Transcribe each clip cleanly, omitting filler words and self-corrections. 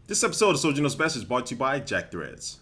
This episode of Soldier Knows Best is brought to you by Jack Threads.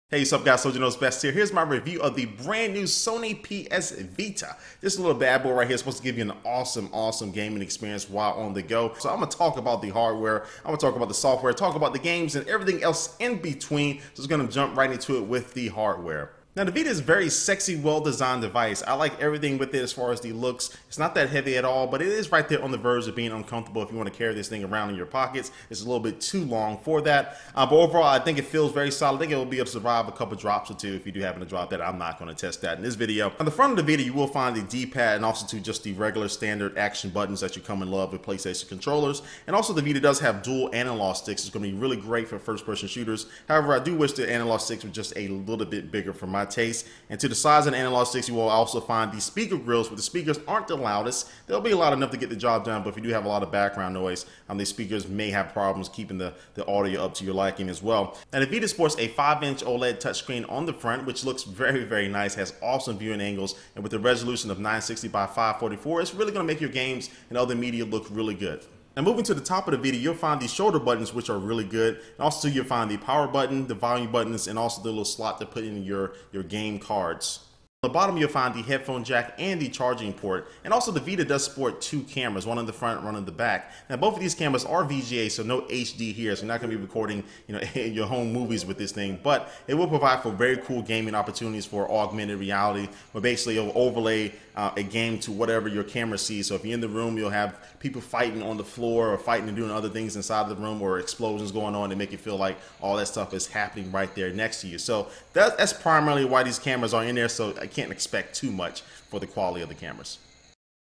Hey, what's up guys, Soldier Knows Best here. Here's my review of the brand new Sony PS Vita. This little bad boy right here is supposed to give you an awesome gaming experience while on the go. So I'm gonna talk about the hardware, I'm gonna talk about the software, talk about the games and everything else in between. So just gonna jump right into it with the hardware. Now the Vita is a very sexy, well-designed device. I like everything with it as far as the looks. It's not that heavy at all, but it is right there on the verge of being uncomfortable if you want to carry this thing around in your pockets. It's a little bit too long for that. But overall, I think it feels very solid. I think it will be able to survive a couple drops or two if you do happen to drop that. I'm not going to test that in this video. On the front of the Vita, you will find the D-pad and also just the regular standard action buttons that you come in love with PlayStation controllers. And also the Vita does have dual analog sticks. It's going to be really great for first-person shooters. However, I do wish the analog sticks were just a little bit bigger for my taste. And to the size of the analog sticks, you will also find the speaker grills, but the speakers aren't the loudest. They'll be loud enough to get the job done, but if you do have a lot of background noise, the speakers may have problems keeping the audio up to your liking as well. And the Vita sports a 5-inch OLED touchscreen on the front, which looks very nice, has awesome viewing angles, and with a resolution of 960 by 544, it's really going to make your games and other media look really good. Now moving to the top of the Vita, you'll find the shoulder buttons, which are really good. And also you'll find the power button, the volume buttons, and also the little slot to put in your game cards. On the bottom, you'll find the headphone jack and the charging port. And also the Vita does sport two cameras, one in the front, one in the back. Now both of these cameras are VGA, so no HD here, so you're not going to be recording your home movies with this thing. But it will provide for very cool gaming opportunities for augmented reality, where basically it'll overlay a game to whatever your camera sees. So if you're in the room, you'll have people fighting on the floor or fighting and doing other things inside the room, or explosions going on to make you feel like all that stuff is happening right there next to you. So that's primarily why these cameras are in there, so I can't expect too much for the quality of the cameras.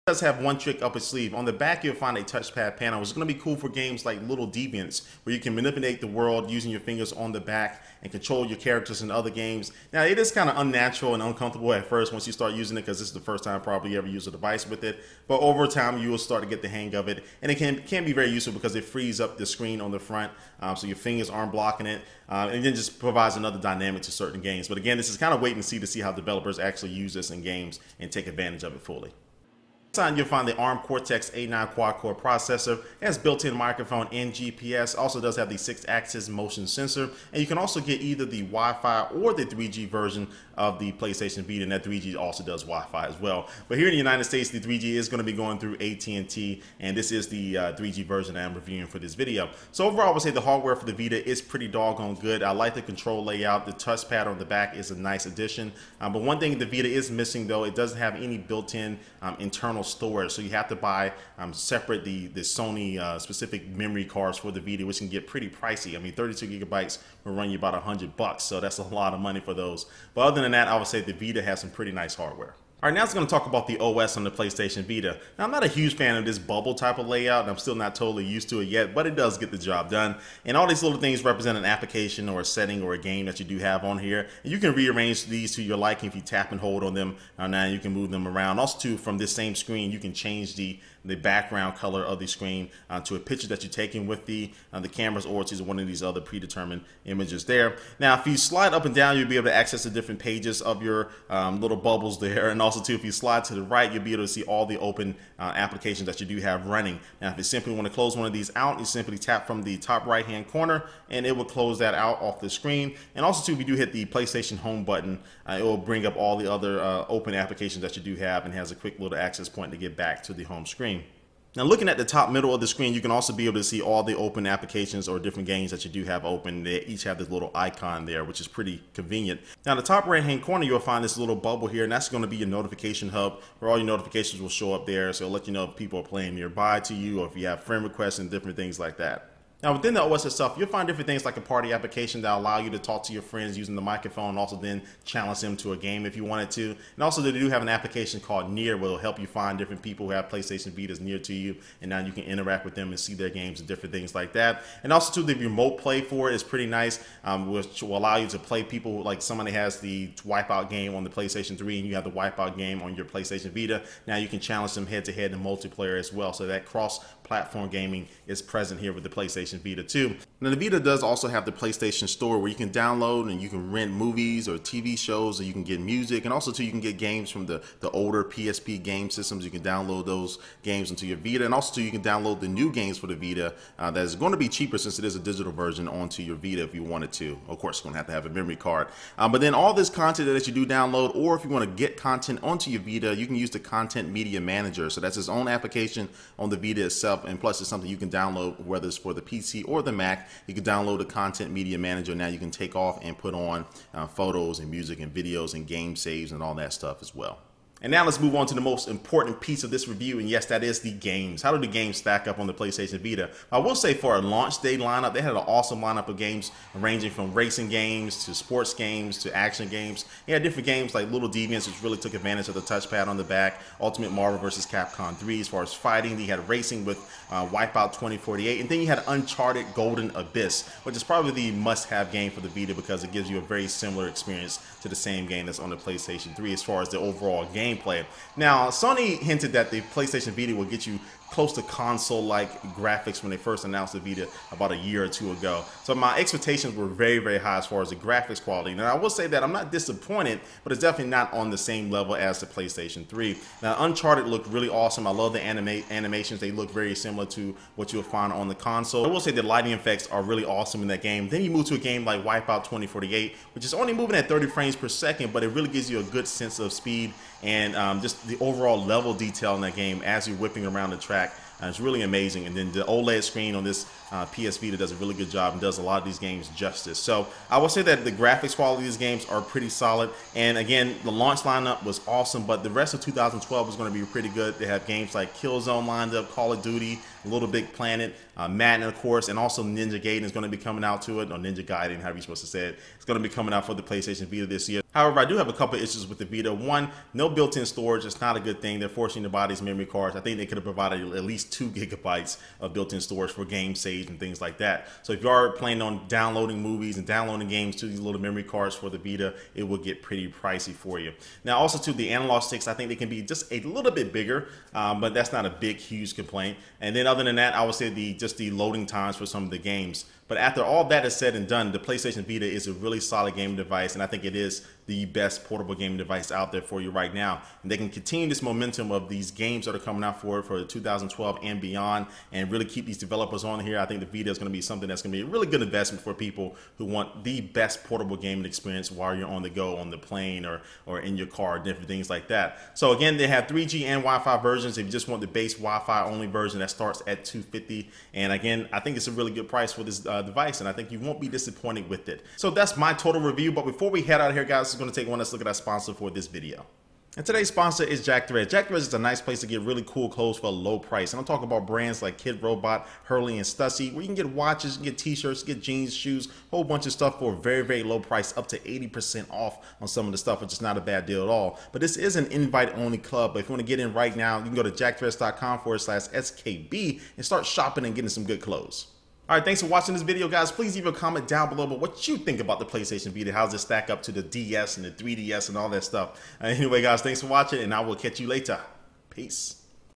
It does have one trick up its sleeve. On the back, you'll find a touchpad panel, which is going to be cool for games like Little Deviants, where you can manipulate the world using your fingers on the back and control your characters in other games. Now, it is kind of unnatural and uncomfortable at first once you start using it, because this is the first time probably you ever use a device with it. But over time, you will start to get the hang of it, and it can be very useful because it frees up the screen on the front, so your fingers aren't blocking it, and then just provides another dynamic to certain games. But again, this is kind of wait and see how developers actually use this in games and take advantage of it fully. Inside, you'll find the ARM Cortex-A9 quad-core processor. It has built-in microphone and GPS. Also does have the 6-axis motion sensor, and you can also get either the Wi-Fi or the 3G version of the PlayStation Vita, and that 3G also does Wi-Fi as well. But here in the United States, the 3G is going to be going through AT&T, and this is the 3G version that I'm reviewing for this video. So overall, I would say the hardware for the Vita is pretty doggone good. I like the control layout. The touchpad on the back is a nice addition. But one thing the Vita is missing, though, it doesn't have any built-in internal storage, so you have to buy separate the Sony specific memory cards for the Vita, which can get pretty pricey. I mean, 32 gigabytes will run you about $100, so that's a lot of money for those. But other than that, I would say the Vita has some pretty nice hardware. All right, now it's going to talk about the OS on the PlayStation Vita. Now, I'm not a huge fan of this bubble type of layout, and I'm still not totally used to it yet, but it does get the job done. And all these little things represent an application or a setting or a game that you do have on here. And you can rearrange these to your liking if you tap and hold on them. Now you can move them around. Also, too, from this same screen, you can change the background color of the screen to a picture that you're taking with the cameras, or to one of these other predetermined images there. Now, if you slide up and down, you'll be able to access the different pages of your little bubbles there. And also, too, if you slide to the right, you'll be able to see all the open applications that you do have running. Now, if you simply want to close one of these out, you simply tap from the top right-hand corner, and it will close that out off the screen. And also, too, if you do hit the PlayStation Home button, it will bring up all the other open applications that you do have, and has a quick little access point to get back to the home screen. Now, looking at the top middle of the screen, you can also be able to see all the open applications or different games that you do have open. They each have this little icon there, which is pretty convenient. Now, in the top right-hand corner, you'll find this little bubble here, and that's going to be your notification hub, where all your notifications will show up there. So it'll let you know if people are playing nearby to you, or if you have friend requests and different things like that. Now, within the OS itself, you'll find different things like a party application that allow you to talk to your friends using the microphone, and also then challenge them to a game if you wanted to. And also, they do have an application called Near, where it'll help you find different people who have PlayStation Vitas near to you, and now you can interact with them and see their games and different things like that. And also, too, the remote play for it is pretty nice, which will allow you to play people, like somebody has the Wipeout game on the PlayStation 3, and you have the Wipeout game on your PlayStation Vita. Now you can challenge them head-to-head in multiplayer as well, so that cross-platform gaming is present here with the PlayStation PlayStation Vita too. Now the Vita does also have the PlayStation Store where you can download and you can rent movies or TV shows, or you can get music, and also too you can get games from the older PSP game systems. You can download those games into your Vita, and also too you can download the new games for the Vita that is going to be cheaper since it is a digital version onto your Vita if you wanted to. Of course, you're going to have a memory card. But then all this content that you do download, or if you want to get content onto your Vita, you can use the Content Media Manager. So that's its own application on the Vita itself, and plus it's something you can download whether it's for the PC or the Mac. You can download the Content Media Manager. Now you can take off and put on photos and music and videos and game saves and all that stuff as well. And now let's move on to the most important piece of this review, and yes, that is the games. How do the games stack up on the PlayStation Vita? I will say for a launch day lineup, they had an awesome lineup of games ranging from racing games to sports games to action games. They had different games like Little Deviants, which really took advantage of the touchpad on the back, Ultimate Marvel vs. Capcom 3 as far as fighting. You had racing with Wipeout 2048, and then you had Uncharted Golden Abyss, which is probably the must-have game for the Vita because it gives you a very similar experience to the same game that's on the PlayStation 3 as far as the overall gameplay. Now, Sony hinted that the PlayStation Vita will get you close to console-like graphics when they first announced the Vita about a year or two ago. So my expectations were very, very high as far as the graphics quality. Now, I will say that I'm not disappointed, but it's definitely not on the same level as the PlayStation 3. Now, Uncharted looked really awesome. I love the animations. They look very similar to what you'll find on the console. I will say the lighting effects are really awesome in that game. Then you move to a game like Wipeout 2048, which is only moving at 30 frames per second, but it really gives you a good sense of speed and just the overall level detail in that game as you're whipping around the track. It's really amazing. And then the OLED screen on this PS Vita does a really good job and does a lot of these games justice. So I will say that the graphics quality of these games are pretty solid. And again, the launch lineup was awesome, but the rest of 2012 is going to be pretty good. They have games like Killzone lined up, Call of Duty, Little Big Planet, Madden, of course, and also Ninja Gaiden is going to be coming out to it, or Ninja Gaiden, however you're supposed to say it. It's going to be coming out for the PlayStation Vita this year. However, I do have a couple of issues with the Vita. One, no built-in storage. It's not a good thing. They're forcing to buy these memory cards. I think they could have provided at least 2 gigabytes of built-in storage for game saves and things like that. So if you are planning on downloading movies and downloading games to these little memory cards for the Vita, it will get pretty pricey for you. Now, also to the analog sticks, I think they can be just a little bit bigger, but that's not a big, huge complaint. And then other than that, I would say just the loading times for some of the games. But after all that is said and done, the PlayStation Vita is a really solid gaming device, and I think it is the best portable gaming device out there for you right now. And they can continue this momentum of these games that are coming out for 2012 and beyond, and really keep these developers on here. I think the Vita is going to be something that's going to be a really good investment for people who want the best portable gaming experience while you're on the go, on the plane, or in your car, different things like that. So again, they have 3G and Wi-Fi versions. If you just want the base Wi-Fi only version, that starts at $250. And again, I think it's a really good price for this device, and I think you won't be disappointed with it. So that's my total review. But before we head out of here, guys, we're going to take one last look at our sponsor for this video. And today's sponsor is Jack Threads. Jack Threads is a nice place to get really cool clothes for a low price. And I'm talking about brands like Kid Robot, Hurley, and Stussy, where you can get watches, you can get t-shirts, get jeans, shoes, a whole bunch of stuff for a very, very low price, up to 80% off on some of the stuff, which is not a bad deal at all. But this is an invite-only club. But if you want to get in right now, you can go to jackthreads.com/SKB and start shopping and getting some good clothes. All right, thanks for watching this video, guys. Please leave a comment down below about what you think about the PlayStation Vita. How does it stack up to the DS and the 3DS and all that stuff? Anyway, guys, thanks for watching, and I will catch you later. Peace.